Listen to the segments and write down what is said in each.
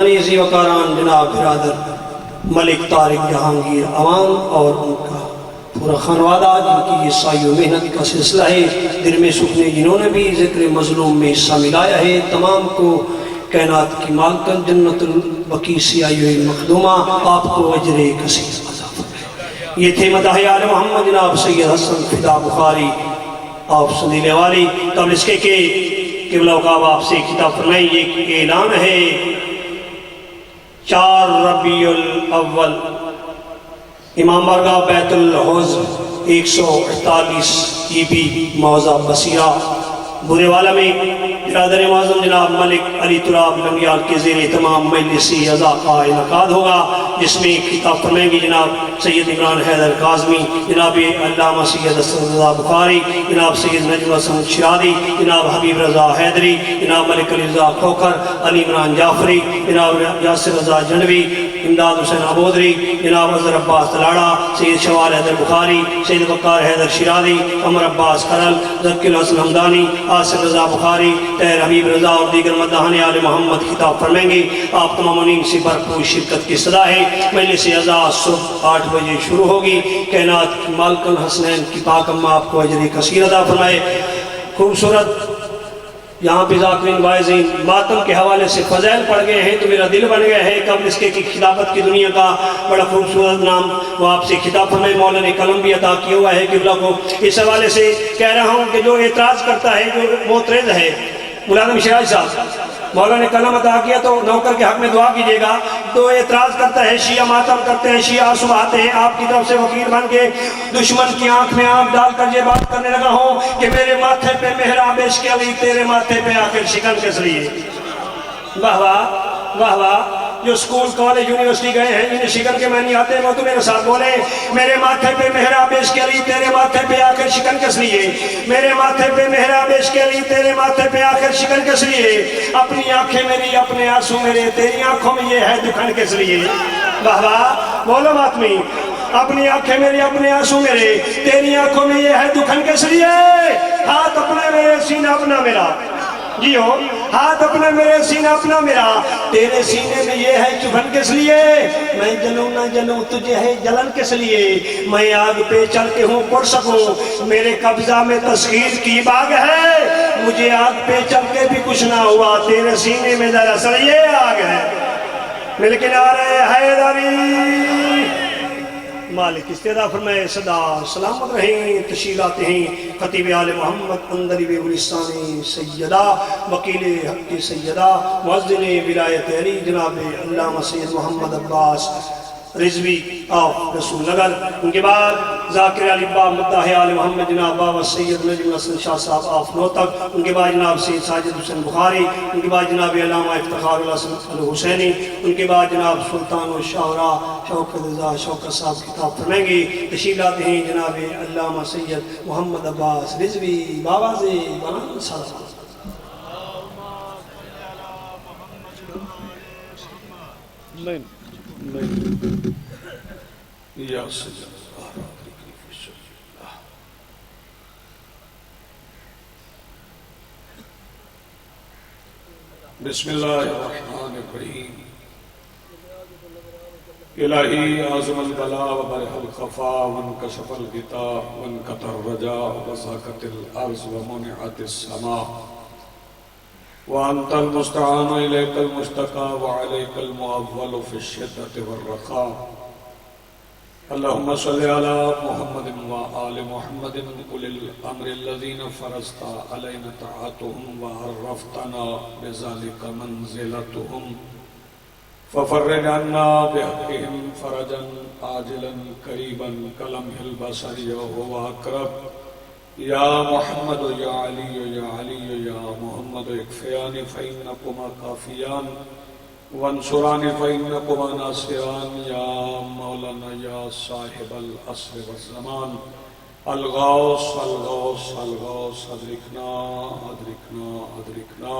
عزیز وقاران جناب برادر ملک طارق جہانگیر عوام اور ان کا پورا خانوادہ جن کی یہ سعی و محنت کا سلسلہ ہے، دل میں سکنے جنہوں نے بھی ذکر مظلوم میں حصہ ملایا ہے، تمام کو کائنات کی مالکن جنت البقیع سے آئی ہوئی مخدومہ آپ کو اجر کثیر عطا فرمائے۔ یہ تھے مداح آل محمد جناب سید حسن فدا بخاری آپ سنینے والی۔ قبل اس کے کہ قبلہ وقاب آپ سے خطاب فرمائیں، یہ اعلان ہے 4 ربیع الاول امام بارگاہ بیت الحوض 148 ای موضع بصیرہ برے والا میں برادر معظم جناب ملک علی تراب لنگیال کے زیر اہتمام مجلسی عزا کا انعقاد ہوگا، جس میں خطاب فرمائیں گے جناب سید عمران حیدر کاظمی، جناب علامہ سید اسد رضا بخاری، جناب سید نجم حسن شرادی، جناب حبیب رضا حیدری، جناب ملک علی رضا کھوکھر، علی عمران جعفری، جناب یاسر رضا جنوی، امداد حسین ابودری، جناب اظہر عباس تلاڑا، سید شوال حیدر بخاری، سید وقار حیدر شرادی، عمر عباس کرل، ذکی الحسن حمدانی، آصف رضا بخاری، طاہر حبیب رضا اور دیگر مداحان آل محمد خطاب فرمائیں گے۔ آپ تمام سے بھرپور شرکت کی صدا ہے۔ مجلس عزا صبح 8 بجے شروع ہوگی۔ کائنات کی مالکن حسنین کی پاک اماں آپ کو اجر کثیر عطا فرمائے۔ خوبصورت یہاں پہ ذاکرین واعظین ماتم کے حوالے سے فضائل پڑھ گئے ہیں تو میرا دل بن گیا ہے قبل اس کے خلافت کی دنیا کا بڑا خوبصورت نام وہ آپ سے خطاب فرمائے۔ مولا نے قلم بھی عطا کیا ہوا ہے قبلہ کو، اس حوالے سے کہہ رہا ہوں کہ جو اعتراض کرتا ہے، جو معترض ہے، مولانا مشراج صاحب مولا نے قلم عطا کیا تو نوکر کے حق میں دعا کیجیے گا۔ تو اعتراض کرتا ہے، شیعہ ماتم کرتے ہیں، شیعہ آنسو بہاتے ہیں، آپ کی طرف سے وکیل بن کے دشمن کی آنکھ میں آنکھ ڈال کر یہ بات کرنے لگا ہوں کہ میرے ماتھے پہ محراب عشق علی، تیرے ماتھے پہ آخر شکن کس لیے؟ واہ واہ واہ واہ۔ جو سکول کالج یونیورسٹی گئے ہیں جنہیں شکن کے معنی آتے ہیں وہ تو میرے ساتھ بولے، میرے ماتھے پہ محراب عشق علی، تیرے ماتھے پہ آخر شکن کس لیے؟ میرے ماتھے پہ محراب عشق علی، تیرے ماتھے پہ آخر شکن کس لیے؟ اپنی آنکھیں میری، اپنے آنسو میرے، تیری آنکھوں میں یہ ہے دکھن کس لیے؟ واہ واہ بولو ماتمی۔ اپنی آنکھیں میری، اپنے آنسو میرے، تیری آنکھوں میں یہ ہے دکھن کس لیے؟ ہاتھ اپنا میرے، سینہ اپنا میرا، جی ہو ہاتھ اپنا میرے، سینہ اپنا میرا، تیرے سینے میں یہ ہے چبھن کس لیے؟ میں جلوں نہ جلوں تجھے ہے جلن کس لیے؟ میں آگ پہ چل کے ہوں پڑ سکوں، میرے قبضہ میں تسخیر کی باغ ہے، مجھے آگ پہ چل کے بھی کچھ نہ ہوا، تیرے سینے میں دراصل یہ آگ ہے۔ ملکن آ رہے حیدری مالک استعدا فرمائے صدا سلامت رہیں، تشریف لاتے ہیں خطیب آل محمد اندری بے گلستان سیدہ وکیل حق سیدہ مؤذن ولایت علی جناب علامہ سید محمد عباس رضوی آف رسول نگر، ان کے بعد ذاکر علی باب مداح آل محمد جناب بابا سید نجم حسن شاہ صاحب آف نوتک، ان کے بعد جناب سید ساجد حسین بخاری، ان کے بعد جناب علامہ افتخار الحسن الحسینی، ان کے بعد جناب سلطان الشعراء شوکت رضا شوکت صاحب خطاب فرمائیں گے۔ تشریف لاتے ہیں جناب علامہ سید محمد عباس رضوی بابا سے بلند صلوات۔ یا سید بسم اللہ الرحمن الرحیم۔ الہی اعظم البلا وبرح الخفا وانکشف الغطاء وانقطع الرجاء وضاقت الارض ومنعت السماء وانت المستعان الیک المشتقى وعلیک المعول فی الشدة والرخاء۔ اللہم صلی علی محمد وآل محمد اولی الامر الذین فرضت علینا طاعتهم وعرفتنا بذلك منزلتهم ففرج عنا بحقهم فرجا عاجلا قریبا کلمح البصر وهو اقرب۔ یا محمد یا علی یا علی یا محمد اکفیان فإنکما کافیان وانصران فإنکما ناصران۔ یا مولانا یا صاحب العصر والزمان الغوث الغوث الغوث ادرکنا ادرکنا ادرکنا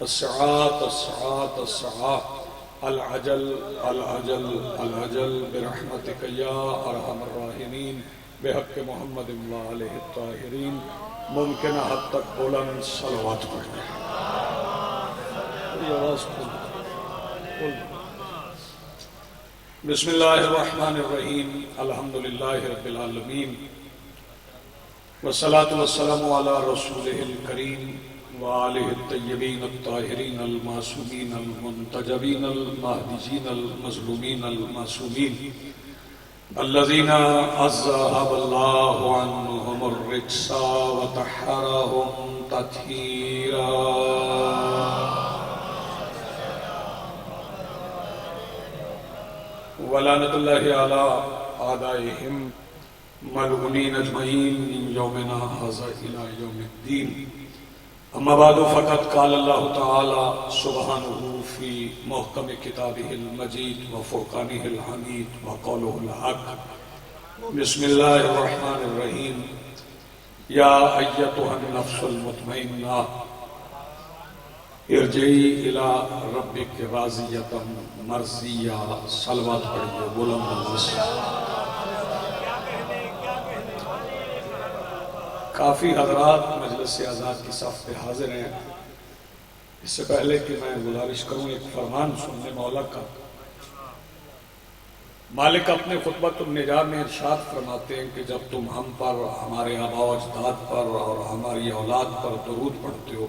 الساعات الساعات الساعات العجل العجل العجل برحمتک یا ارحم الراحمین بحق محمد وآلہ الطاہرین۔ ممکن حد تک بلند صلوات پڑھیں۔ بسم اللہ الرحمن الرحیم الحمدللہ رب العالمین والصلاة والسلام علی رسولہ الکریم وآلہ الطیبین الطاہرین المعصومین المنتجبین المہدیین المظلومین المعصومین الذین اذہب اللہ عنہم الرجس وطہرہم تطہیرا ولعنت اللہ علی اعدائہم ملعونین اجمعین من یومنا ھذا الی یوم الدین اما بعد فقد قال اللہ تعالی سبحانہ فی محکم کتابہ المجید وفرقانہ الحمید وقولہ الحق بسم اللہ الرحمن الرحیم یا ایتها النفس المطمئنہ ارجعی الی ربک راضیۃ مرضیہ صلوات پڑھیے بلند آواز سے۔ کافی حضرات مجلس آزاد کی صف پہ حاضر ہیں۔ اس سے پہلے کہ میں گزارش کروں ایک فرمان سننے مولا کا، مالک اپنے خطبۃ النجات میں ارشاد فرماتے ہیں کہ جب تم ہم پر، ہمارے آباء و اجداد پر اور ہماری اولاد پر درود پڑھتے ہو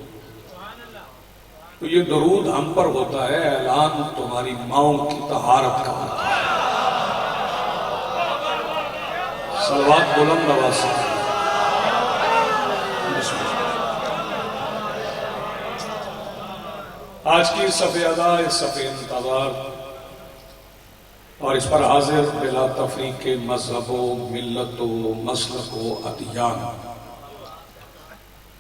تو یہ درود ہم پر ہوتا ہے، اعلان تمہاری ماؤں کی طہارت کا ہوتا ہے۔ صلوات بلند آواز سے۔ آج کی صف ادا، اس صف انتظار اور اس پر حاضر بلا تفریق مذہب و ملت و مسلک و ادیان،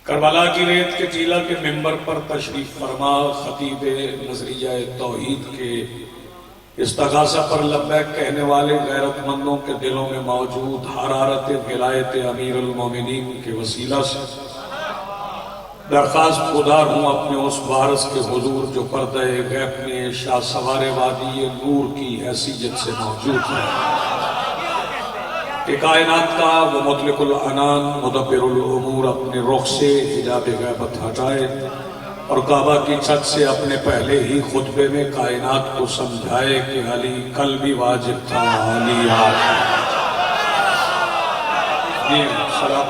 کربلا کی ریت کے ٹیلہ کے ممبر پر تشریف فرما خطیب نظریہ توحید کے استغاثہ پر لبیک کہنے والے غیرت مندوں کے دلوں میں موجود حرارت ولایت امیر المومنین کے وسیلہ سے درخواست گزار ہوں اپنے اس وارث کے حضور جو پردہ غیب میں شاہ سوار وادی نور کی حیثیت سے موجود ہے کہ کائنات کا وہ مطلق العنان مدبر الامور اپنے رخ سے حجاب غیبت ہٹائے اور کعبہ کی چھت سے اپنے پہلے ہی خطبے میں کائنات کو سمجھائے کہ علی کل بھی واجب تھا، علی آج ہے۔ جی سلام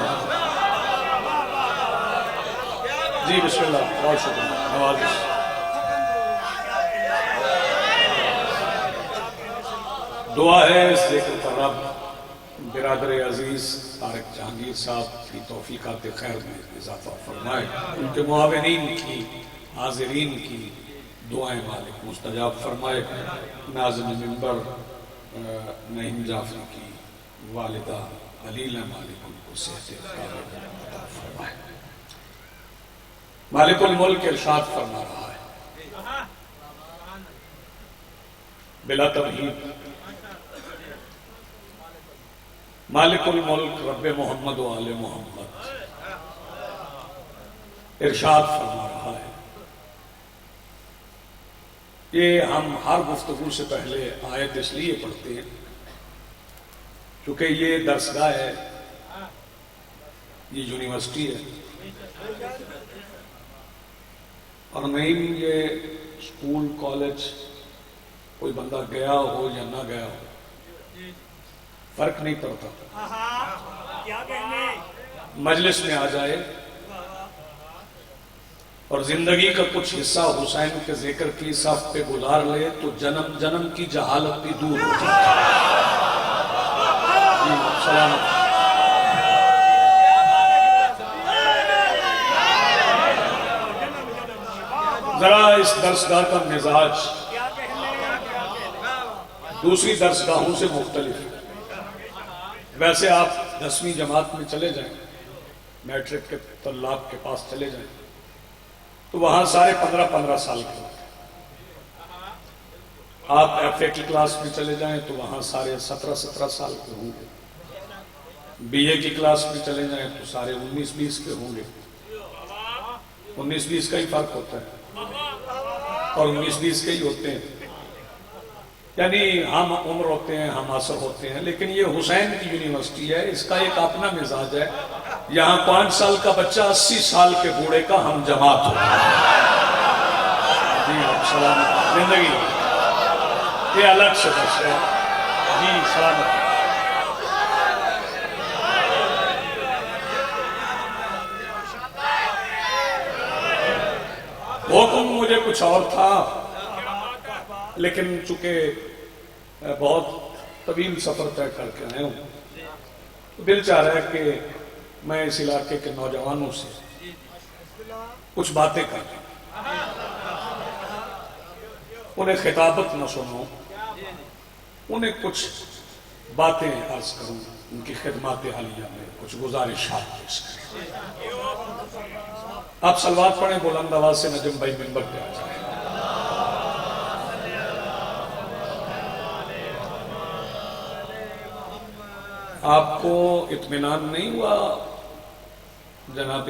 جی بسم اللہ، بہت شکریہ نوازش۔ دعا ہے اس ذکر کا رب برادر عزیز طارق جہانگیر صاحب کی توفیقات خیر میں اضافہ فرمائے، ان کے معاونین کی، حاضرین کی دعائیں مالک مستجاب فرمائے، ناظم ممبر نعیم جعفری کی والدہ علیلہ مالک ان کو صحت کاملہ عطا فرمائے۔ مالک الملک ارشاد فرما رہا ہے بلا تمہید، مالک الملک رب محمد و آل محمد ارشاد فرما رہا ہے۔ یہ ہم ہر گفتگو سے پہلے آیت اس لیے پڑھتے ہیں کیونکہ یہ درسگاہ ہے، یہ یونیورسٹی ہے، اور نہیں یہ اسکول کالج کوئی بندہ گیا ہو یا نہ گیا ہو فرق نہیں پڑتا، مجلس میں آ جائے اور زندگی کا کچھ حصہ حسین کے ذکر کی صف پہ گزار لے تو جنم جنم کی جہالت بھی دور ہو جاتی ہے۔ جی سلام۔ ذرا اس درسگاہ کا مزاج دوسری درسگاہوں سے مختلف ہے۔ ویسے آپ 10ویں جماعت میں چلے جائیں، میٹرک کے طلاب کے پاس چلے جائیں تو وہاں سارے 15 سال کے ہوتے ہیں۔ آپ ایف اے کی کلاس میں چلے جائیں تو وہاں سارے 17 سال کے ہوں گے۔ بی اے کی کلاس میں چلے جائیں تو سارے 19-20 کے ہوں گے۔ 19-20 کا ہی فرق ہوتا ہے اور 19-20 کے ہی ہوتے ہیں، یعنی ہم عمر ہوتے ہیں، ہم عصر ہوتے ہیں، لیکن یہ حسین کی یونیورسٹی ہے، اس کا ایک اپنا مزاج ہے۔ یہاں 5 سال کا بچہ 80 سال کے بوڑھے کا ہم جماعت ہوتا ہے۔ جی سلام زندگی یہ الگ سے بس ہے جی سلامت. حکم مجھے کچھ اور تھا لیکن چونکہ بہت طویل سفر طے کر کے آئے ہوں تو دل چاہ رہا ہے کہ میں اس علاقے کے نوجوانوں سے کچھ باتیں کروں, انہیں خطابت نہ سنوں, انہیں کچھ باتیں عرض کروں, ان کی خدمات حالیہ میں کچھ گزارشات پیش کریں. آپ صلوات پڑھیں بلند آواز سے, نجم بھائی منبر پہ آ جائیں. آپ کو اطمینان نہیں ہوا جناب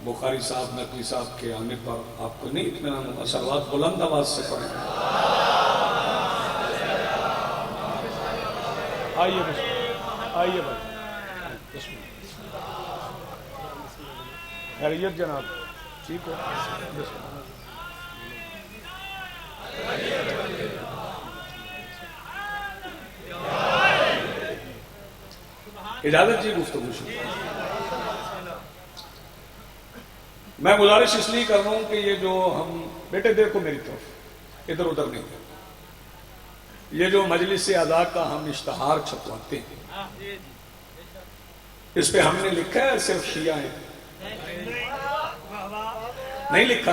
بخاری صاحب نقوی صاحب کے آنے پر؟ آپ کو نہیں اطمینان ہوا؟ صلوات بلند آواز سے پڑھیں. آئیے بھائی, خیریت جناب, ٹھیک ہے. اجازت جی گفتگو شروع. میں گزارش اس لیے کر رہا ہوں کہ یہ جو ہم بیٹے دیکھو میری طرف, ادھر ادھر نہیں دیکھو, یہ جو مجلس اعضاء کا ہم اشتہار چھپواتے ہیں اس پہ ہم نے لکھا ہے صرف شیعہ ہیں؟ نہیں لکھا.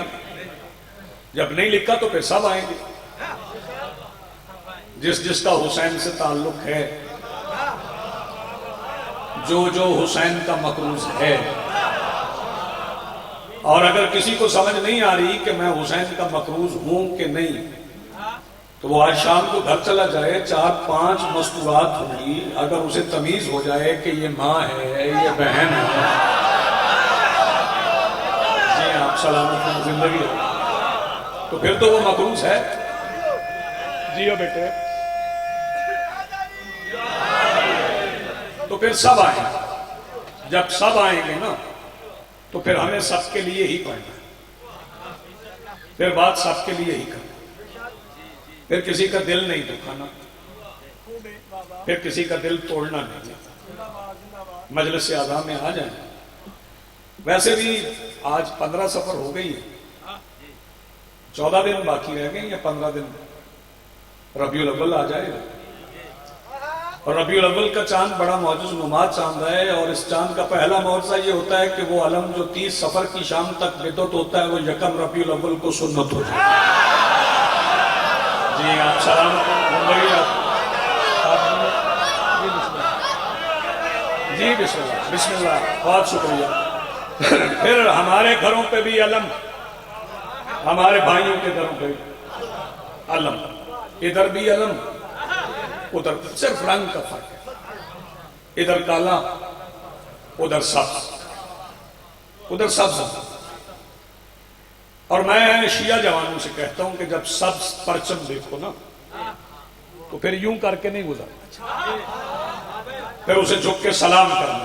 جب نہیں لکھا تو پھر سب آئیں گے. جس جس کا حسین سے تعلق ہے, جو جو حسین کا مقروض ہے, اور اگر کسی کو سمجھ نہیں آ رہی کہ میں حسین کا مقروض ہوں کہ نہیں تو وہ آج شام کو گھر چلا جائے, 4-5 مستورات ہوں گی, اگر اسے تمیز ہو جائے کہ یہ ماں ہے یہ بہن ہے, جی آپ سلامت زندگی ہے, تو پھر تو وہ مقروض ہے. جی بیٹے, تو پھر سب آئیں گے. جب سب آئیں گے نا تو پھر ہمیں سب کے لیے ہی پڑھنا ہے, پھر بات سب کے لیے ہی کرنا, پھر کسی کا دل نہیں دکھانا, پھر کسی کا دل توڑنا نہیں. مجلس اعضاء میں آ جائیں. ویسے بھی آج 15 سفر ہو گئی ہے, 14 دن باقی رہ گئے یا 15 دن, ربیع الاول آ جائے گا. اور ربیع الاول کا چاند بڑا معجز نما چاند ہے, اور اس چاند کا پہلا معجزہ یہ ہوتا ہے کہ وہ علم جو 30 سفر کی شام تک بدعت ہوتا ہے وہ یکم ربیع الاول کو سنت ہو جائے. جی آپ سلامت زندگی. جی بسم اللہ بسم اللہ, بہت شکریہ. پھر ہمارے گھروں پہ بھی علم, ہمارے بھائیوں کے گھروں پہ بھی علم, ادھر بھی علم ادھر, صرف رنگ کا فرق ہے, ادھر کالا ادھر سبز, ادھر سبز. اور میں شیعہ جوانوں سے کہتا ہوں کہ جب سبز پرچم دیکھو نا تو پھر یوں کر کے نہیں گزرنا, پھر اسے جھک کے سلام کرنا,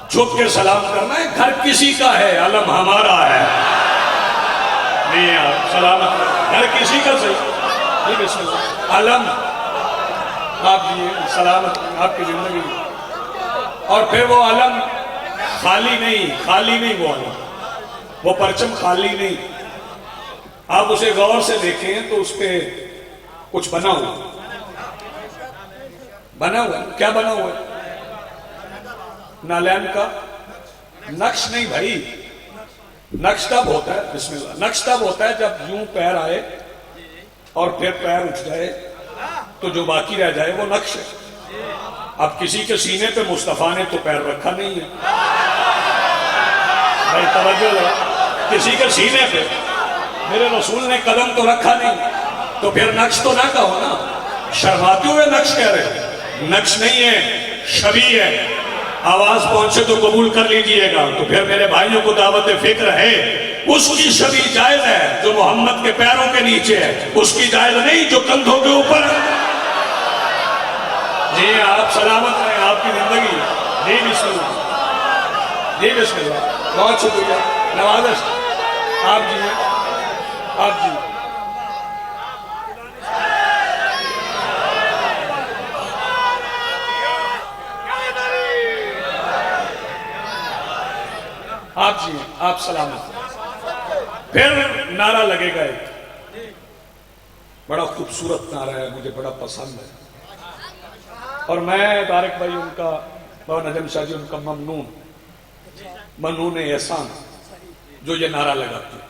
جھک کے سلام کرنا ہے. گھر کسی کا ہے, علم ہمارا ہے. نہیں آپ سلامت, گھر کسی کا صحیح, نہیں بسم اللہ, علم آپ جی سلامت آپ کی زندگی. اور پھر وہ علم خالی نہیں, وہ علم, وہ پرچم خالی نہیں. آپ اسے غور سے دیکھیں تو اس پہ کچھ بنا ہوا کیا بنا ہوا ہے؟ نالین کا نقش نہیں بھائی. نقش تب ہوتا ہے, بسم اللہ, نقش تب ہوتا ہے جب یوں پیر آئے اور پھر پیر اٹھ جائے تو جو باقی رہ جائے وہ نقش ہے. اب کسی کے سینے پہ مصطفیٰ نے تو پیر رکھا نہیں ہے بھائی, توجہ لو, کسی کے سینے پہ میرے رسول نے قدم تو رکھا نہیں, تو پھر نقش تو نہ کہو نا. شرماتے ہوئے نقش کہہ رہے, نقش نہیں ہے, شبیہ ہے. آواز پہنچے تو قبول کر لیجئے گا. تو پھر میرے بھائیوں کو دعوت فکر ہے, اس کی شبیہ جائز ہے جو محمد کے پیروں کے نیچے ہے, اس کی جائز نہیں جو کندھوں کے اوپر ہے. جی آپ سلامت رہیں, آپ کی زندگی. جی بسم اللہ, جی بسم اللہ, بہت شکریہ, نوازش. آپ جی آپ سلامت. پھر نعرہ لگے گا ایک بڑا خوبصورت نعرہ ہے, مجھے بڑا پسند ہے. اور میں طارق بھائی ان کا بابا نجم شاہ جی ان کا ممنون احسان جو یہ نعرہ لگاتے ہیں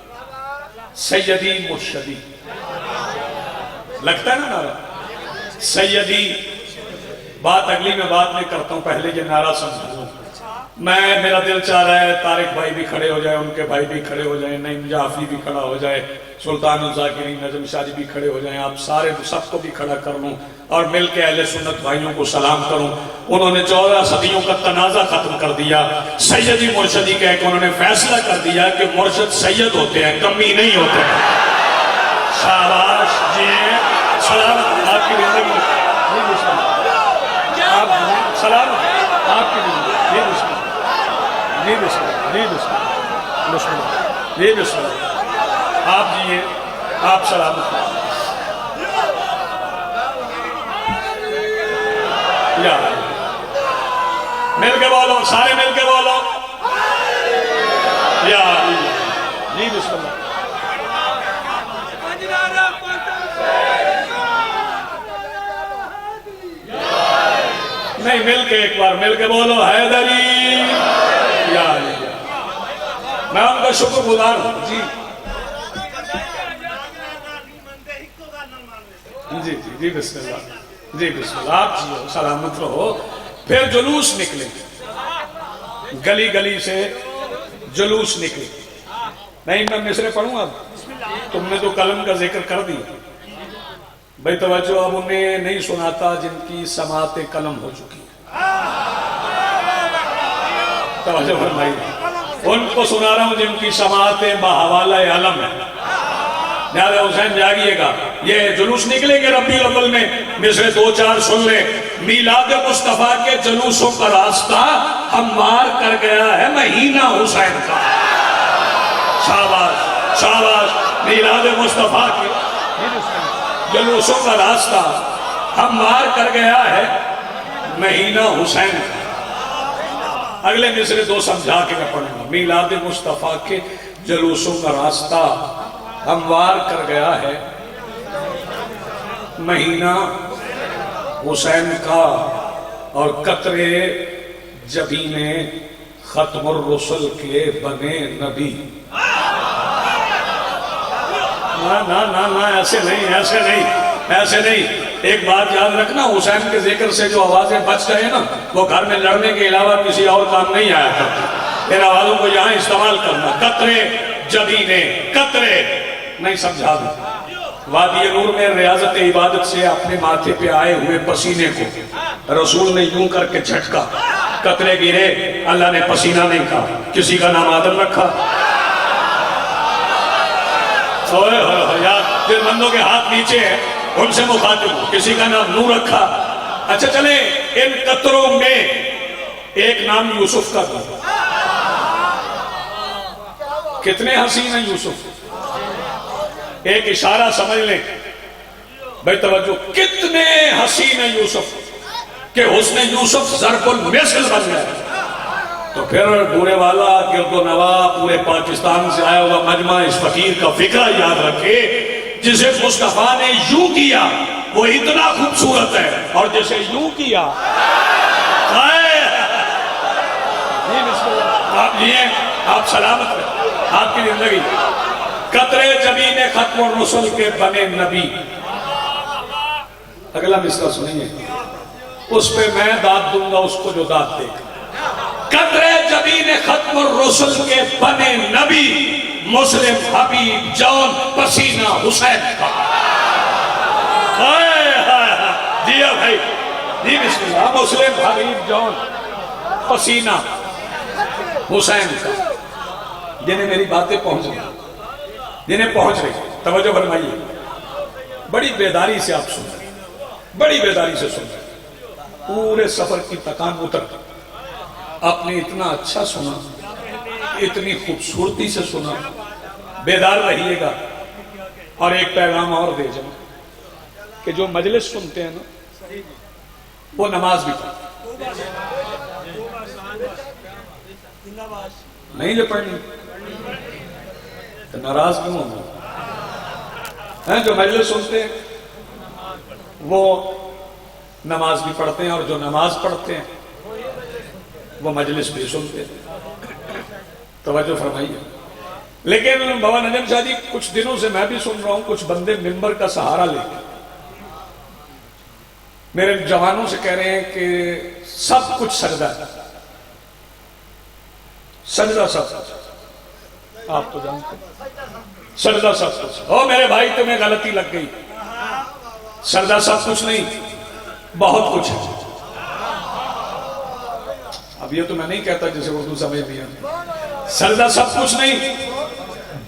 سیدی مرشدی. لگتا ہے نا نعرہ سیدی. بات اگلی میں بات نہیں کرتا ہوں, پہلے یہ نعرہ سمجھوں. میرا دل چاہ رہا ہے طارق بھائی بھی کھڑے ہو جائیں, ان کے بھائی بھی کھڑے ہو جائیں, نعیم جعفری بھی کھڑا ہو جائے, سلطان الذاکرین نجم شاہ جی بھی کھڑے ہو جائیں, آپ سارے سب کو بھی کھڑا کر لوں اور مل کے اہل سنت بھائیوں کو سلام کروں. انہوں نے 14 صدیوں کا تنازع ختم کر دیا. سیدی مرشدی کہہ کے انہوں نے فیصلہ کر دیا کہ مرشد سید ہوتے ہیں, کمی نہیں ہوتے ہیں. شاباش جی, سلام آپ کی زندگی. آپ سلام آپ کی زندگی. جی بسم اللہ, جی بسم اللہ, بسم اللہ, جی بسم اللہ. آپ جیئے, آپ سلامت. یا مل کے بولو, سارے مل کے بولو. یا جی بسم اللہ. نہیں, مل کے ایک بار مل کے بولو حیدری. یا میں ان کا شکر گزار ہوں. جی جی جی جی بسم اللہ, جی بسم اللہ. آپ جی سلامت رہو. پھر جلوس نکلے, گلی گلی سے جلوس نکلے. نہیں میں مصرے پڑھوں اب, تم نے تو قلم کا ذکر کر دیا. بھئی توجہ, اب انہیں نہیں سناتا جن کی سماعت قلم ہو چکی ہے. توجہ فرمائی, ان کو سنا رہا ہوں جن کی سماعت بحوالہ علم ہے. لہذا حسین جاگیے گا. یہ جلوس نکلیں گے ربیع الاول میں, مصرے 2-4 سن لیں. میلاد مصطفیٰ کے جلوسوں کا راستہ ہموار کر گیا ہے مہینہ حسین کا. شاباش شاباش. میلاد مصطفیٰ کے جلوسوں کا راستہ ہموار کر گیا ہے مہینہ حسین کا. اگلے مصرے 2 سمجھا کے میں پڑھوں گا. میلاد مصطفیٰ کے جلوسوں کا راستہ ہموار کر گیا ہے مہینہ حسین کا, اور قطرے جبین ختم الرسل کے بنے نبی. نا ایسے نہیں, ایسے نہیں, ایسے نہیں. ایک بات یاد رکھنا, حسین کے ذکر سے جو آوازیں بچ گئے نا, وہ گھر میں لڑنے کے علاوہ کسی اور کام نہیں آیا کرتی. ان آوازوں کو یہاں استعمال کرنا. قطرے جبینے, قطرے نہیں سمجھا دوں. وادی نور میں ریاضت عبادت سے اپنے ماتھے پہ آئے ہوئے پسینے کو رسول نے یوں کر کے جھٹکا. قطرے گرے, اللہ نے پسینہ نہیں کہا. کسی کا نام آدم رکھا. یار جن بندوں کے ہاتھ نیچے ہیں ان سے مخاطب ہو, کسی کا نام نور رکھا. اچھا چلیں, ان قطروں میں ایک نام یوسف کا تھا. کتنے حسین ہیں یوسف. ایک اشارہ سمجھ لیں بھائی, توجہ, کتنے حسین ہیں یوسف کہ حسن یوسف ضرب المثل بن گیا. تو پھر بورے والا گرد و نواح پورے پاکستان سے آیا ہوا مجمع اس فقیر کا فکرہ یاد رکھے. جسے مصطفیٰ نے یوں کیا وہ اتنا خوبصورت ہے, اور جسے یوں کیا آپ یہ آپ سلامت رہے, آپ کی زندگی. قطرے جبین ختم الرسل کے بنے نبی. اگلا مصرع سنیے, اس پہ میں داد دوں گا اس کو جو داد دے گا. قطرے جبین ختم الرسل کے بنے نبی, مسلم حبیب جان پسینہ حسین کا. دیا بھائی, جی بسم اللہ. مسلم حبیب جان پسینہ حسین کا. جنہیں میری باتیں پہنچ گئی, جنہیں پہنچ رہی, توجہ فرمائیے. بڑی بیداری سے آپ سن رہے ہیں, بڑی بیداری سے سن رہے ہیں. پورے سفر کی تکان اتر, آپ نے اتنا اچھا سنا, اتنی خوبصورتی سے سنا. بیدار رہیے گا. اور ایک پیغام اور دے جاؤں کہ جو مجلس سنتے ہیں نا وہ نماز بھی پڑھتے نہیں جو پڑھنی. تو ناراض کیوں ہوں؟ جو مجلس سنتے ہیں وہ نماز بھی پڑھتے ہیں، اور جو نماز پڑھتے ہیں وہ مجلس بھی سنتے ہیں۔ توجہ فرمائیے۔ لیکن بابا نجم شاہ جی، کچھ دنوں سے میں بھی سن رہا ہوں کچھ بندے ممبر کا سہارا لے کے میرے جوانوں سے کہہ رہے ہیں کہ سب کچھ سجدہ ہے، سجدہ سب کچھ، آپ تو جانتے ہیں سجدہ سب کچھ۔ او میرے بھائی، تمہیں غلطی لگ گئی، سجدہ سب کچھ نہیں، بہت کچھ ہے۔ اب یہ تو میں نہیں کہتا جسے اردو سمجھ نہیں آتی، سجدہ سب کچھ نہیں،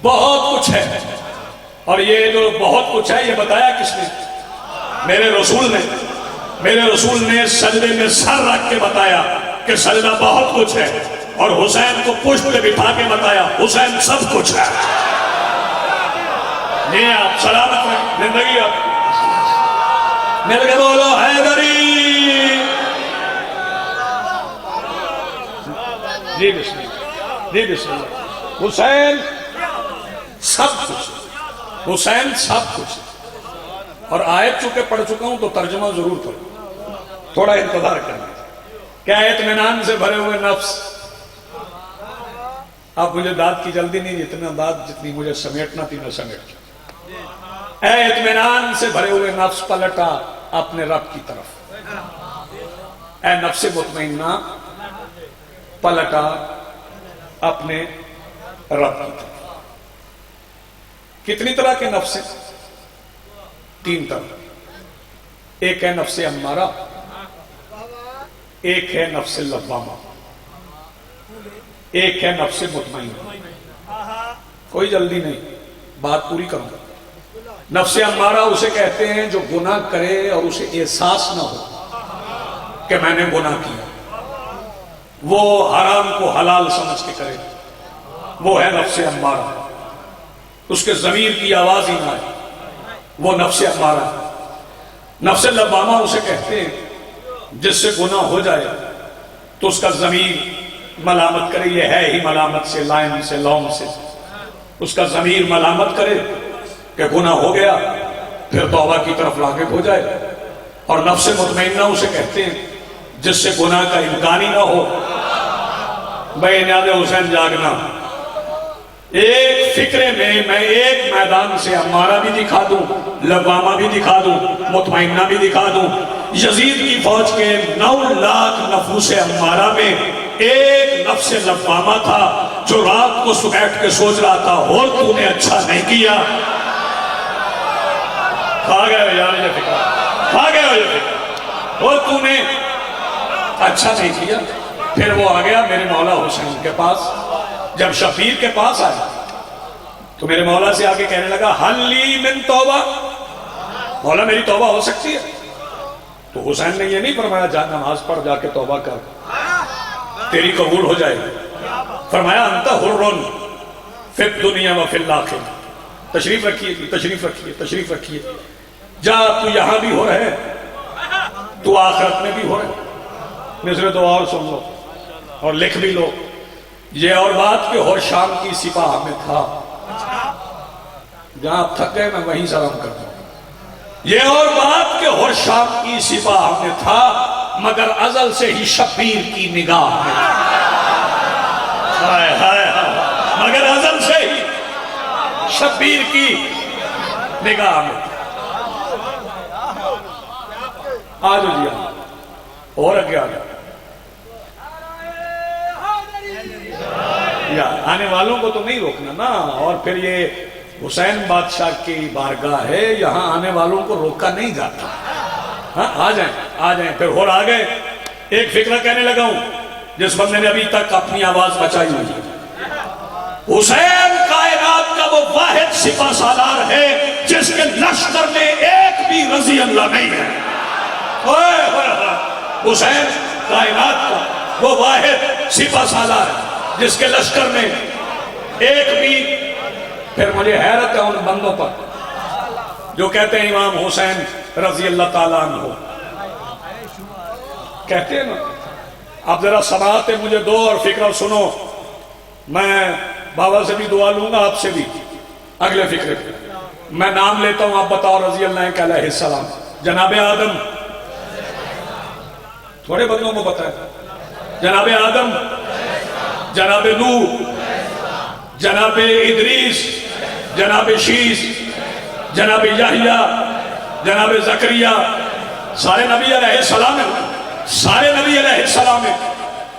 بہت کچھ ہے۔ اور یہ جو بہت کچھ ہے یہ بتایا کس نے؟ میرے رسول نے۔ میرے رسول نے سجدے میں سر رکھ کے بتایا کہ سجدہ بہت کچھ ہے، اور حسین کو پشت پہ بٹھا کے بتایا حسین سب کچھ ہے۔ یہ آپ سلامت رہیں زندگی، آپ مل کے بولو حیدری۔ جی بسم اللہ، جی بسم اللہ۔ حسین سب کچھ، حسین سب کچھ۔ اور چونکہ پڑھ چکا ہوں تو ترجمہ ضرور کروں، تھوڑا انتظار کرنا۔ کیا اطمینان سے بھرے ہوئے نفس، آپ مجھے داد کی جلدی نہیں، اتنا داد جتنی مجھے سمیٹنا تھی میں سمیٹ۔ اے اطمینان سے بھرے ہوئے نفس، پلٹا اپنے رب کی طرف۔ اے نفس مطمئنہ، پلٹا اپنے رب کی طرف۔ کتنی طرح کے نفس ہیں؟ 3 طرح۔ ایک ہے نفس امارہ، ایک ہے نفس لوامہ، ایک ہے نفس مطمئنہ۔ کوئی جلدی نہیں، بات پوری کروں۔ نفس امارہ اسے کہتے ہیں جو گناہ کرے اور اسے احساس نہ ہو کہ میں نے گناہ کیا، وہ حرام کو حلال سمجھ کے کرے، وہ ہے نفس امارہ۔ اس کے ضمیر کی آواز ہی نہ آئے، وہ نفس امارہ ہے۔ نفس لوامہ اسے کہتے ہیں جس سے گناہ ہو جائے تو اس کا ضمیر ملامت کرے، یہ ہے ہی ملامت سے، لائم سے، لوم سے، اس کا ضمیر ملامت کرے کہ گناہ ہو گیا، پھر توبہ کی طرف راغب ہو جائے۔ اور نفس مطمئنہ اسے کہتے ہیں جس سے گناہ کا امکان ہی نہ ہو۔ بھائی نیاز حسین جاگنا، ایک فکرے میں ایک میدان سے امارہ بھی دکھا دوں، لوامہ بھی دکھا دوں، مطمئنہ بھی دکھا دوں۔ یزید کی فوج کے 9 لاکھ نفوس امارہ میں ایک نفس لوامہ تھا جو رات کو بیٹھ کے سوچ رہا تھا اور تو نے اچھا نہیں کیا۔ کھا گئے ہو یار یہ فکر، کھا گئے ہو یہ فکر، اور تو نے اچھا نہیں کیا۔ پھر وہ آ گیا میرے مولا حسین کے پاس۔ جب شبیر کے پاس آیا تو میرے مولا سے آگے کہنے لگا حل لی من توبہ، مولا میری توبہ ہو سکتی ہے؟ تو حسین نے یہ نہیں فرمایا جا نماز پڑھ جا کے توبہ کر تیری قبول ہو جائے گی، فرمایا انت حرن فی الدنیا و فی الآخرہ۔ تشریف رکھیے، تشریف رکھیے، تشریف رکھیے، جا تو یہاں بھی ہو رہے تو آخرت میں بھی ہو رہے۔ مصرے تو اور سن لو اور لکھ بھی لو۔ یہ اور بات کہ ہو شام کی سپاہ میں تھا، جہاں آپ تھک گئے میں وہیں سلام کرتا ہوں۔ یہ اور بات کہ ہو شام کی سپاہ میں تھا، مگر ازل سے ہی شبیر کی نگاہ میں ہائے ہائے ہائے، مگر ازل سے ہی شبیر کی نگاہ میں۔ آجو جی اور اگے آگے، یا آنے والوں کو تو نہیں روکنا نا۔ اور پھر یہ حسین بادشاہ کی بارگاہ ہے، یہاں آنے والوں کو روکا نہیں جاتا۔ ہاں آ جائیں، آ جائیں۔ پھر اور آگے ایک فکرہ کہنے لگا ہوں جس بندے نے ابھی تک اپنی آواز بچائی ہوئی ہے۔ حسین کائنات کا وہ واحد سپہ سالار ہے جس کے لشکر میں ایک بھی رضی اللہ نہیں ہے۔ حسین کائنات کا وہ واحد سپہ سالار ہے جس کے لشکر میں ایک بھی۔ پھر مجھے حیرت ہے ان بندوں پر جو کہتے ہیں امام حسین رضی اللہ تعالیٰ عنہ، کہتے ہیں نا۔ اب ذرا سماعت مجھے دو اور فکرہ سنو، میں بابا سے بھی دعا لوں گا، آپ سے بھی۔ اگلے فکرے پہ میں نام لیتا ہوں، آپ بتاؤ رضی اللہ علیہ السلام. جناب آدم، تھوڑے بندوں کو پتا ہے. جناب آدم، جناب نوح، جناب ادریس، جناب شیس، جناب یحییٰ، جناب زکریا، سارے نبی علیہ السلام ہیں. سارے نبی علیہ السلام ہیں.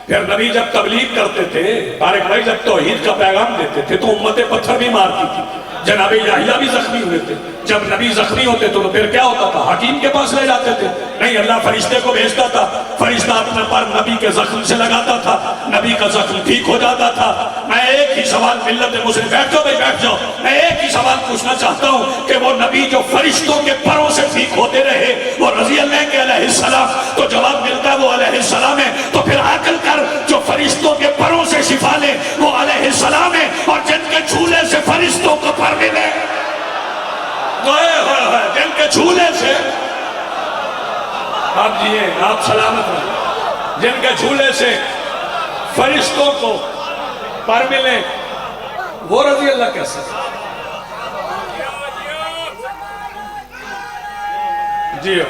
پھر نبی جب تبلیغ کرتے تھے، طارق بھائی جب توحید کا پیغام دیتے تھے تو امتیں پتھر بھی مارتی تھی. جناب یحییٰ بھی زخمی ہوئے تھے. جب نبی زخمی ہوتے تو پھر کیا ہوتا تھا؟ حکیم کے پاس لے جاتے تھے. نہیں، اللہ فرشتے کو بھیجتا تھا، فرشتہ اپنا پر نبی کے زخم سے لگاتا تھا، نبی کا زخم ٹھیک ہو جاتا تھا. میں ایک ہی سوال ملت مسلم، بیٹھ جاؤ بھائی بیٹھ جاؤ، میں ایک ہی سوال پوچھنا چاہتا ہوں کہ وہ نبی جو فرشتوں کے پروں سے ٹھیک ہوتے رہے وہ رضی اللہ کے علیہ السلام، تو جواب ملتا ہے وہ علیہ السلام ہے. تو پھر عقل کر، جو فرشتوں کے پروں سے شفا لے وہ علیہ السلام ہے، اور جن کے جھولے سے فرشتوں کو پر ملے، جن کے جھولے سے آپ جیے آپ سلامت رہیں، جن کے جھولے سے فرشتوں کو پر ملے وہ رضی اللہ کیسے؟ جیو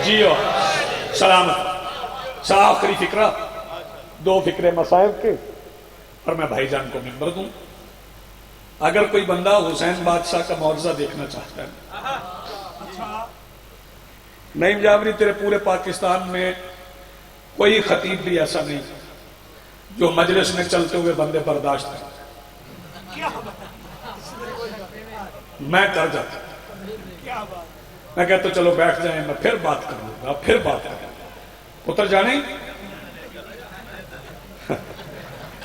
جیو سلامت. آخری فکرہ، دو فکرے مصائب کے، اور میں بھائی جان کو ممبر دوں. اگر کوئی بندہ حسین بادشاہ کا معجزہ دیکھنا چاہتا ہے، نعیم جابری تیرے پورے پاکستان میں کوئی خطیب بھی ایسا نہیں جو مجلس میں چلتے ہوئے بندے برداشت کرتے. میں کر جاتا، میں کہتا چلو بیٹھ جائیں، میں پھر بات کر لوں گا، پھر بات کروں گا. پتر جانے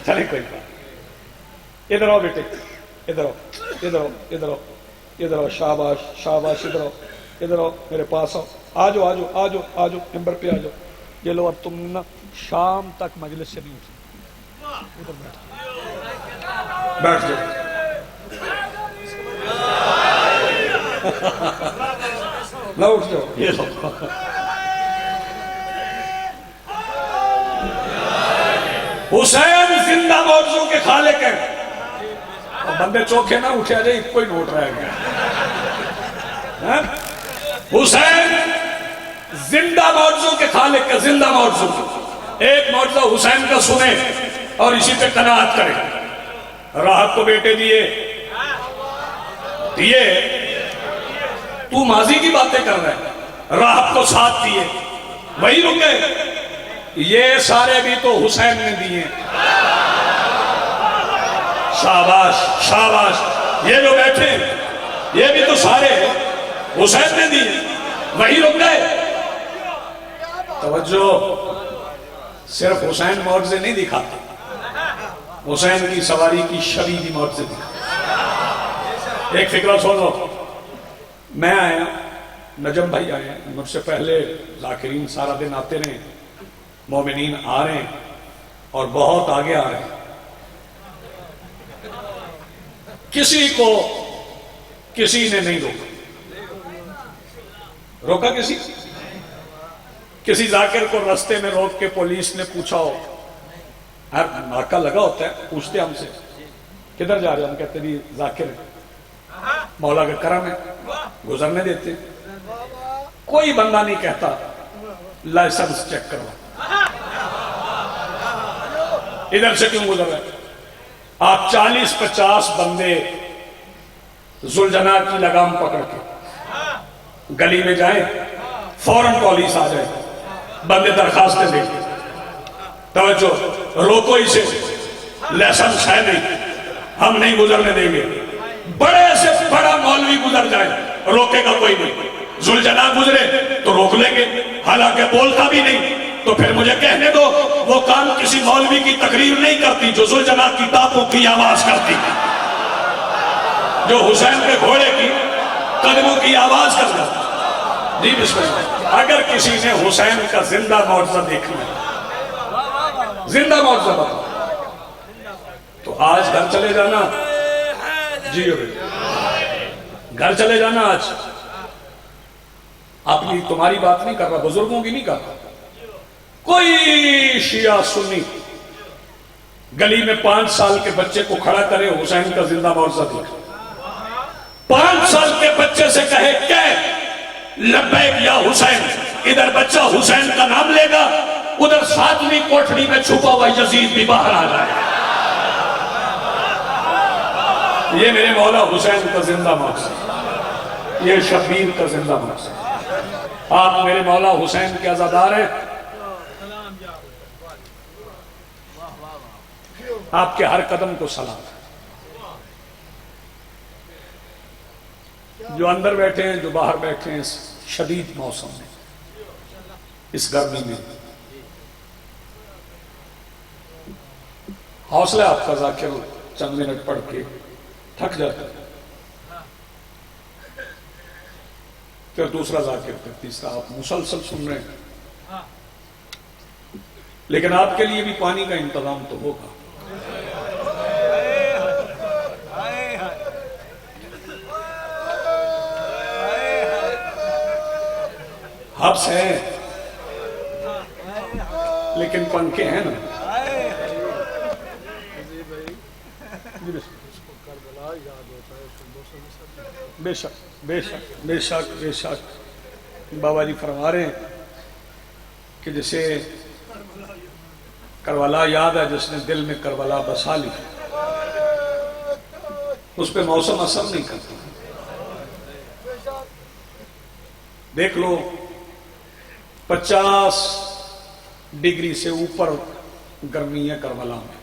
چلیں کوئی بات. ادھر آؤ بیٹے، ادھر آؤ ادھر آؤ ادھر آؤ ادھر آؤ، شاباش شاباش، ادھر آؤ ادھر آؤ میرے پاس آؤ، آ جاؤ آ جاؤ آ جاؤ آ جاؤ، ممبر پہ آ جاؤ. یہ لو اب تم نا شام تک مجلس سے نہیں اٹھ، ادھر بیٹھ جاؤ. نہ اٹھ جاؤ. یہ لو حسین زندہ معجزوں کے خالق ہیں. بندے چوکھے نہ اٹھے جائے، کوئی نوٹ رہ گیا. حسین زندہ معجزوں کے خالق کا، زندہ معجزوں. ایک معجزہ حسین کا سنیں اور اسی پہ قناعت کریں. راحت کو بیٹے دیے، تو ماضی کی باتیں کر رہے ہیں. راحت کو ساتھ دیے، وہی رکے. یہ سارے بھی تو حسین نے دیے. شاباش شاباش. یہ جو بیٹھے یہ بھی تو سارے حسین نے دیے، وہی رک گئے. توجہ، صرف حسین معجزے نہیں دکھاتے، حسین کی سواری کی شبیہ بھی معجزے دکھاتے. ایک فکرہ سنو. میں آیا، نجم بھائی آئے ہیں، مجھ سے پہلے ذاکرین سارا دن آتے رہے، مومنین آ رہے ہیں اور بہت آگے آ رہے ہیں. کسی کو کسی نے نہیں روکا کسی ذاکر کو رستے میں روک کے پولیس نے پوچھا ہو، ہر ناکہ لگا ہوتا ہے، پوچھتے ہم سے کدھر جا رہے ہیں، ہم کہتے ہیں ذاکر ہے، مولا کا کرم ہے، گزرنے دیتے. کوئی بندہ نہیں کہتا لائسنس چیک کرو، ادھر سے کیوں گزر رہے. آپ 40-50 بندے ذوالجناح کی لگام پکڑ کے گلی میں جائیں، فوراً پولیس آ جائے، بندے درخواستیں دیں. توجہ، روکو اسے، لائسنس ہے نہیں، ہم نہیں گزرنے دیں گے. بڑے سے بڑا مولوی گزر جائے، روکے گا کوئی نہیں. ذوالجناح گزرے تو روک لیں گے، حالانکہ بولتا بھی نہیں. تو پھر مجھے کہنے دو، وہ کام کسی مولوی کی تقریر نہیں کرتی جو ذوالجناح کی ٹاپوں کی آواز کرتی، جو حسین کے گھوڑے کی قدموں کی آواز کرتا. جی بسم اللہ. اگر کسی نے حسین کا زندہ معجزہ دیکھنا، زندہ معجزہ بتا، تو آج گھر چلے جانا. جی گھر چلے جانا آج. اپنی تمہاری بات نہیں کر رہا، بزرگوں کی نہیں کر رہا. کوئی شیعہ سنی گلی میں 5 سال کے بچے کو کھڑا کرے، حسین کا زندہ معجزہ دیکھ. 5 سال کے بچے سے کہے کہ لبیک یا حسین، ادھر بچہ حسین کا نام لے گا، ادھر 7ویں کوٹھڑی میں چھپا ہوا یزید بھی باہر آ جائے. یہ میرے مولا حسین کا زندہ مقصد، یہ شبیر کا زندہ مقصد. آپ میرے مولا حسین کے عزادار ہیں. آپ کے ہر قدم کو سلام. جو اندر بیٹھے ہیں، جو باہر بیٹھے ہیں، اس شدید موسم میں، اس گرمی میں، حوصلہ آپ کا ذاکر چند منٹ پڑھ کے تھک جاتا ہے، پھر دوسرا ذاکر، پھر تیسرا. آپ مسلسل سن رہے ہیں، لیکن آپ کے لیے بھی پانی کا انتظام تو ہوگا. حبس ہے لیکن پنکھے ہیں نا. بے شک بے شک بے شک بے شک. بابا جی فرما رہے ہیں کہ جسے کربلا یاد ہے، جس نے دل میں کربلا بسا لی، اس پہ موسم اثر نہیں کرتا. دیکھ لو 50 ڈگری سے اوپر گرمی ہے کربلا میں.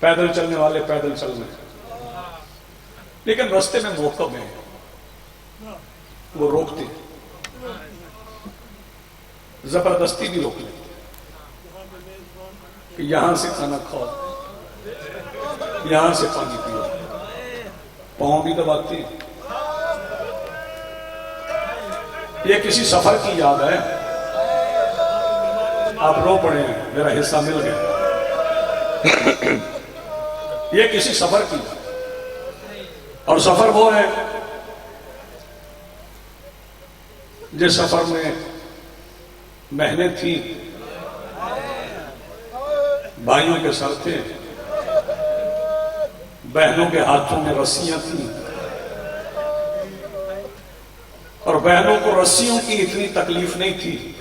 پیدل چلنے والے پیدل چل رہے ہیں، لیکن راستے میں موقف ہیں، وہ روکتے، زبردستی بھی روک لیتے کہ یہاں سے کھانا کھاؤ، یہاں سے پانی پیو، پاؤں بھی دباتے ہیں. یہ کسی سفر کی یاد ہے. آپ رو پڑے ہیں، میرا حصہ مل گیا. یہ کسی سفر کی یاد، اور سفر وہ ہے جس سفر میں مہنیں تھی، بھائیوں کے سر تھے، بہنوں کے ہاتھوں میں رسیاں تھیں، اور بہنوں کو رسیوں کی اتنی تکلیف نہیں تھی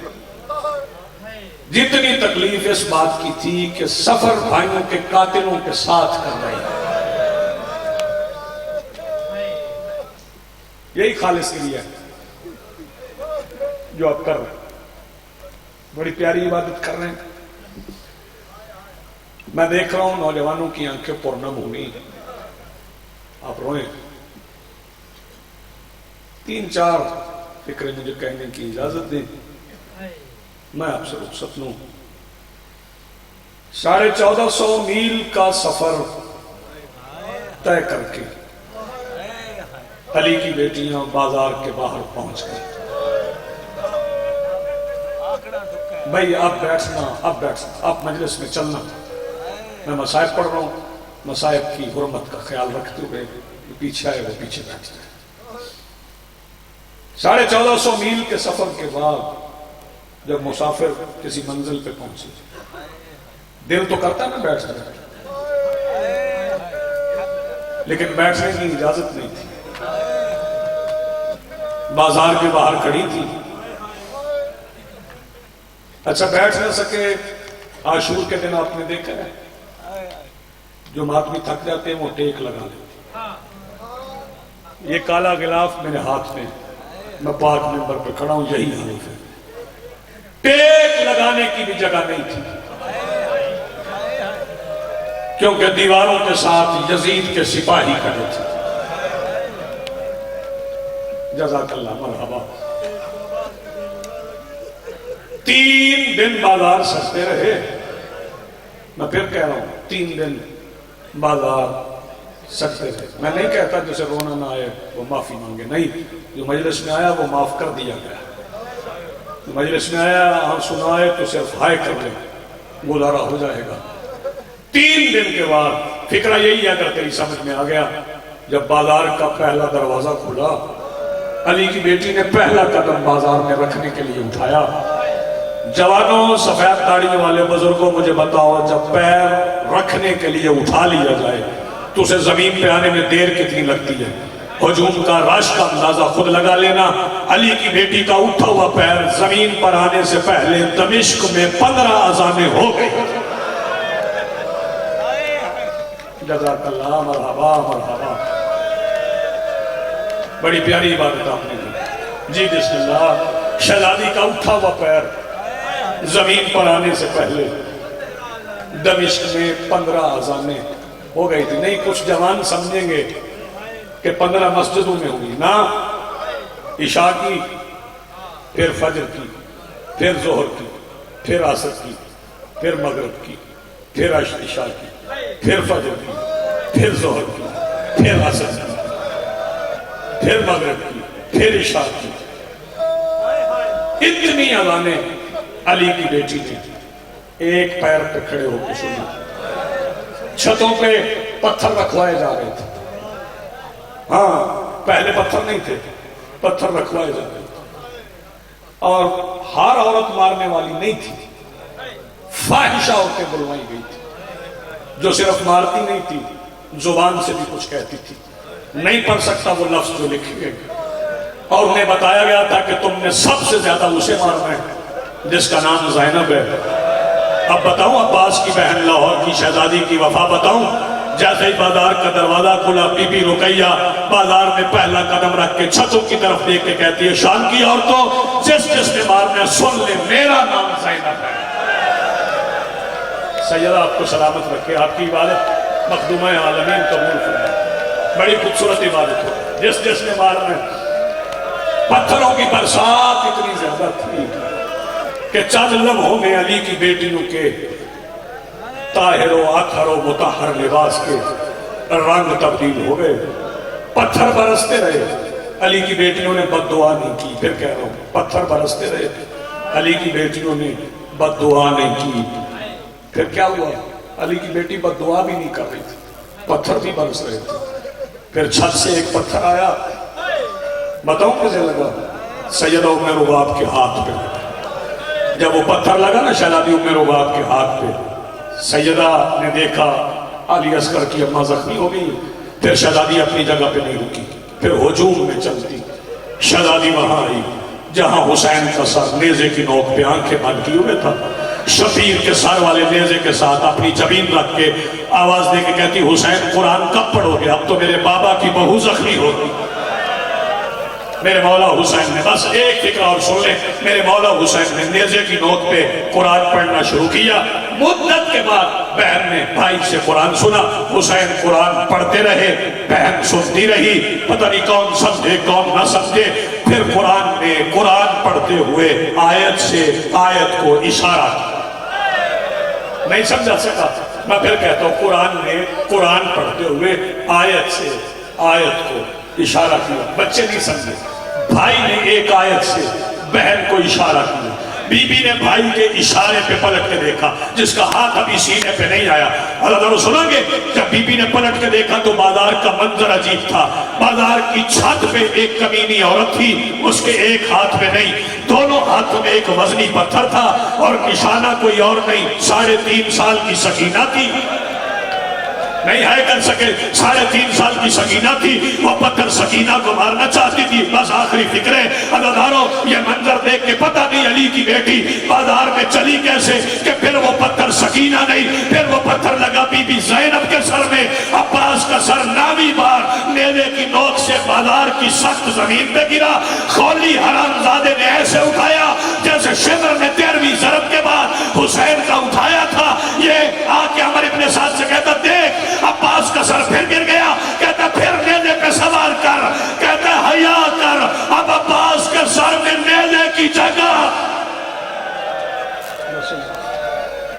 جتنی تکلیف اس بات کی تھی کہ سفر بھائیوں کے قاتلوں کے ساتھ کر رہی ہے. یہی خالص ایریا ہے جو آپ کر رہے ہیں. بڑی پیاری عبادت کر رہے ہیں. میں دیکھ رہا ہوں نوجوانوں کی آنکھیں پرنم ہونی. آپ روئیں. 3-4 فکریں مجھے کہنے کی اجازت دیں، میں آپ سے رخصت لوں. 1450 میل کا سفر طے کر کے علی کی بیٹیاں بازار کے باہر پہنچ گئی. بھائی اب بیٹھنا، اب بیٹھنا، اب مجلس میں چلنا. میں مصائب پڑھ رہا ہوں، مصائب کی حرمت کا خیال رکھتے ہوئے پیچھے آئے وہ پیچھے بیٹھتے ہیں. 1450 میل کے سفر کے بعد جب مسافر کسی منزل پہ پہنچے، دل تو کرتا نا بیٹھ جائے، لیکن بیٹھنے کی اجازت نہیں تھی. بازار کے باہر کھڑی تھی. اچھا بیٹھ نہ سکے. عاشور کے دن آپ نے دیکھا ہے جو آدمی تھک جاتے ہیں وہ ٹیک لگا لیتے. یہ کالا غلاف میرے ہاتھ میں، میں پاک منبر پہ کھڑا ہوں، یہی حریف ہے. ٹیک لگانے کی بھی جگہ نہیں تھی کیونکہ دیواروں کے ساتھ یزید کے سپاہی کھڑے تھے. جزاک اللہ، مرحبا. 3 دن بازار سجتے رہے. میں پھر کہہ رہا ہوں 3 دن بازار سجتے رہے. میں نہیں کہتا جسے رونا نہ آئے وہ معافی مانگے، نہیں. جو مجلس میں آیا وہ معاف کر دیا گیا. جو مجلس میں آیا ہم سنائے تو صرف ہائے کر لیں، گزارا ہو جائے گا. 3 دن کے بعد فکرہ یہی ہے، اگر تیری سمجھ میں آ گیا. جب بازار کا پہلا دروازہ کھلا، علی کی بیٹی نے پہلا قدم بازار میں رکھنے کے لیے اٹھایا. جوانوں، سفید داڑھی والے بزرگوں، مجھے بتاؤ جب پیر رکھنے کے لیے اٹھا لیا جائے تو اسے زمین پہ آنے میں دیر کتنی لگتی ہے؟ ہجوم کا رش کا اندازہ خود لگا لینا۔ علی کی بیٹی کا اٹھا ہوا پیر زمین پر آنے سے پہلے دمشق میں 15 اذانیں ہو گئی۔ جزاک اللہ، مرحبا مرحبا، بڑی پیاری عبادت آپ نے کی۔ جی بسم اللہ۔ شہزادی کا اٹھا ہوا پیر زمین پر آنے سے پہلے دمشق میں 15 اذانیں ہو گئی تھی۔ نہیں کچھ جوان سمجھیں گے کہ 15 مسجدوں میں ہوئی، نہ، عشاء کی، پھر فجر کی، پھر ظہر کی، پھر عصر کی، پھر مغرب کی، پھر عشاء کی، پھر فجر کی، پھر ظہر کی، پھر عصر کی، پھر مغرب کی، پھر عشاء کی۔ اتنی اذانیں علی کی بیٹی نے ایک پیر پہ کھڑے ہو کے سنی۔ چھتوں پہ پتھر رکھوائے جا رہے تھے، ہاں پہلے پتھر نہیں تھے، پتھر رکھوائے جا رہے تھے، اور ہر عورت مارنے والی نہیں تھی، فاحشہ عورتیں بلوائی گئی تھی، جو صرف مارتی نہیں تھی، زبان سے بھی کچھ کہتی تھی۔ نہیں پڑھ سکتا وہ لفظ جو لکھے گئے، اور انہیں بتایا گیا تھا کہ تم نے سب سے زیادہ اسے مارنا ہے جس کا نام زینب ہے۔ اب بتاؤں عباس کی بہن لاہور کی شہزادی کی وفا بتاؤں؟ جیسے ہی بازار کا دروازہ کھلا، بی بی رقیہ بازار میں پہلا قدم رکھ کے چھتوں کی طرف دیکھ کے کہتی ہے، شام کی عورتوں، جس جس نے مارنا سن لے، میرا نام زینب ہے۔ سیدہ آپ کو سلامت رکھے، آپ کی عبادت مخدومہ عالمین قبول فرمائے، بڑی خوبصورت عبادت ہو۔ جس جس نے مارنا ہے، پتھروں کی برسات اتنی زیادہ تھی کہ چند لمحوں میں علی کی بیٹیوں کے طاہر و اطہر و مطہر لباس کے رنگ تبدیل ہو گئے، پتھر برستے رہے۔ علی کی بیٹیوں نے بد دعا نہیں کی، پھر کہہ رہا ہوں، پتھر برستے رہے، علی کی بیٹیوں نے بد دعا نہیں کی۔ پھر کیا ہوا؟ علی کی بیٹی بد دعا بھی نہیں کر رہی تھی، پتھر بھی برس رہے تھے۔ پھر چھت سے ایک پتھر آیا، بتاؤں کیسے لگا؟ سیدہ ام رباب کے ہاتھ پہ۔ جب وہ پتھر لگا نا شہزادی ام رباب کے ہاتھ پہ، سیدہ نے دیکھا علی اصغر کی اماں زخمی ہو گئی۔ پھر شہزادی اپنی جگہ پہ نہیں رکی، پھر ہجوم میں چلتی شہزادی وہاں آئی جہاں حسین کا سر نیزے کی نوک پہ آنکھیں بند کیے ہوئے تھا، شبیر کے سر والے نیزے کے ساتھ اپنی جبین رکھ کے آواز دے کے کہتی، حسین قرآن کب پڑھو گے؟ اب تو میرے بابا کی بہو زخمی ہوگی۔ میرے مولا حسین نے، بس ایک فکر اور سن لیں، میرے مولا حسین نے نیزے کی نوک پہ قرآن پڑھنا شروع کیا۔ مدت کے بعد بہن نے بھائی سے قرآن سنا، حسین قرآن پڑھتے رہے، بہن سنتی رہی، پتہ نہیں کون سمجھے کون نہ سمجھے۔ پھر قرآن نے قرآن پڑھتے ہوئے آیت سے آیت کو اشارہ کیا۔ نہیں سمجھا سکا؟ میں پھر کہتا ہوں، قرآن نے قرآن پڑھتے ہوئے آیت سے آیت کو اشارہ کیا۔ بچے نہیں سمجھے، بھائی نے ایک آیت سے بہن کو اشارہ کیا، بی بی نے بھائی کے اشارے پہ پلٹ کے دیکھا، جس کا ہاتھ ابھی سینے پہ نہیں آیا۔ اللہ تعالیٰ سنیں گے، جب بی بی نے پلٹ کے دیکھا تو بازار کا منظر عجیب تھا۔ بازار کی چھت پہ ایک کمینی عورت تھی، اس کے ایک ہاتھ میں نہیں، دونوں ہاتھوں میں ایک وزنی پتھر تھا، اور نشانہ کوئی اور نہیں، 3.5 سال کی سکینہ تھی۔ نہیں ہے کر سکے، 3.5 سال کی سکینہ تھی، وہ پتھر سکینہ کو مارنا چاہتی تھی۔ بس آخری فکر ہے عزادارو، یہ منظر دیکھ کے پتہ نہیں علی کی بیٹی بازار میں چلی کیسے کہ پھر وہ پتھر سکینہ نہیں، پھر وہ پتھر لگا بی بی زینب کے سر میں۔ عباس کا سر نامی بار نیزے کی نوک سے بازار کی سخت زمین پہ گرا۔ خولی حرامزادے نے ایسے